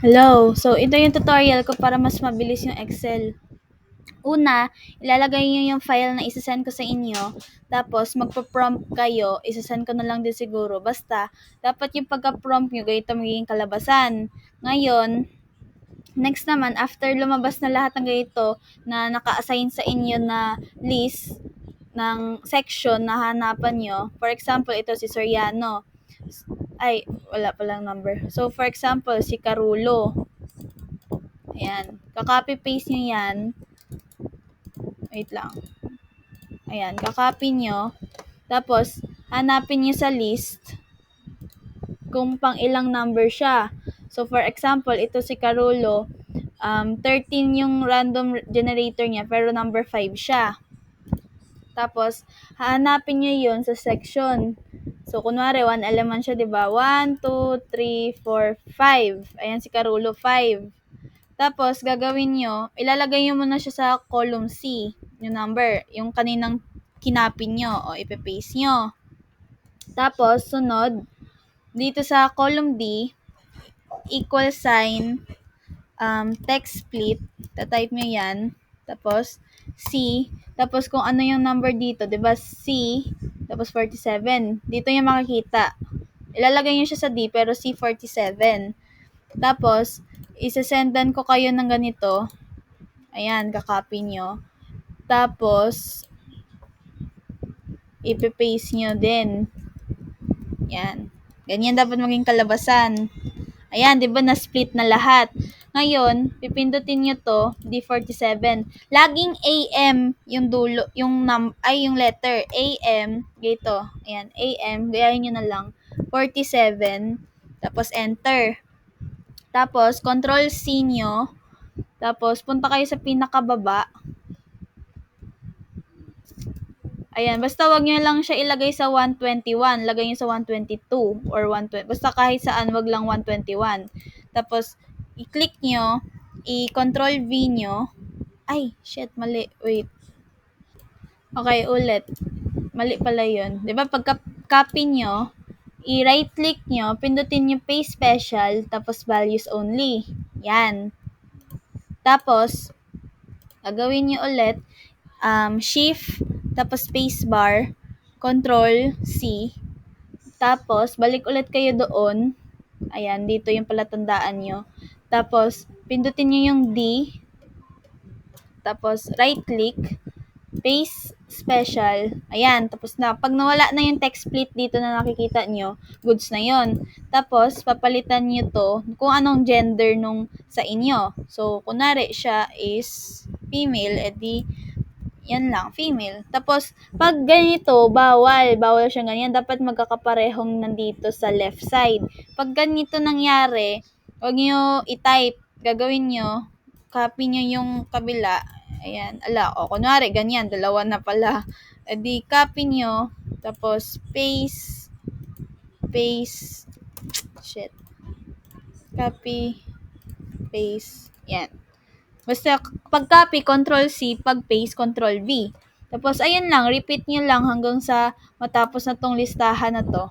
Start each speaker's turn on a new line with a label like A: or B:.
A: Hello! So, ito yung tutorial ko para mas mabilis yung Excel. Una, ilalagay niyo yung file na isasend ko sa inyo. Tapos, magpo-prompt kayo. Isasend ko na lang din siguro. Basta, dapat yung pagka-prompt nyo, ganito magiging kalabasan. Ngayon, next naman, after lumabas na lahat ng ganito na naka-assign sa inyo na list ng section na hanapan nyo. For example, ito si Soriano. Ay, wala palang number. So, for example, si Carulo. Ayan. Kakopy-paste nyo yan. Wait lang. Ayan. Kakopy nyo. Tapos, hanapin nyo sa list kung pang ilang number siya. So, for example, ito si Carulo. 13 yung random generator niya, pero number 5 siya. Tapos, hanapin nyo yun sa section. So, kunwari, 1 element siya, diba? 1, 2, 3, 4, 5. Ayan si Carulo, 5. Tapos, gagawin nyo, ilalagay nyo muna siya sa column C, yung number, yung kaninang kinapin nyo, o ipe-paste nyo. Tapos, sunod, dito sa column D, equal sign, text split, tatype nyo yan, tapos, C, tapos kung ano yung number dito, diba, C, tapos 47, dito nyo makikita. Ilalagay nyo siya sa D, pero C47. Tapos, isasendan ko kayo ng ganito. Ayan, kakopy nyo. Tapos, ipe-paste nyo din. Yan. Ganyan dapat maging kalabasan. Ayan, di ba na-split na lahat. Ngayon, pipindutin nyo to, D47. Laging AM yung dulo, yung letter. AM, dito. Ayan, AM, gayahin nyo na lang. 47, tapos enter. Tapos, control C nyo. Tapos, punta kayo sa pinakababa. Ayan, basta wag nyo lang siya ilagay sa 121. Lagay nyo sa 122 or 120. Basta kahit saan, wag lang 121. Tapos, i-click nyo, i-control V nyo. Ay, shit, mali. Wait. Okay, ulit. Mali pala yun. Diba, pagka-copy nyo, i-right click nyo, pindutin nyo paste special, tapos values only. Yan. Tapos, gagawin nyo ulit, shift, tapos space bar, control C, tapos balik ulit kayo doon. Ayan, dito yung palatandaan nyo. Tapos, pindutin nyo yung D, tapos right click, paste special. Ayan, tapos na. Pag nawala na yung text split dito na nakikita nyo, goods na yon. Tapos, papalitan nyo to kung anong gender nung sa inyo. So, kunwari siya is female, edi yan lang, female. Tapos, pag ganito, bawal siya ganyan. Dapat magkakaparehong nandito sa left side. Pag ganito nangyari, huwag nyo i-type. Gagawin nyo, copy nyo yung kabila. Ayan, kunwari, ganyan, dalawa na pala. E di, copy nyo, tapos, paste, copy, paste, yan. Basta, pag copy, control C, pag paste, control V. Tapos, ayan lang, repeat nyo lang hanggang sa matapos na tong listahan na to.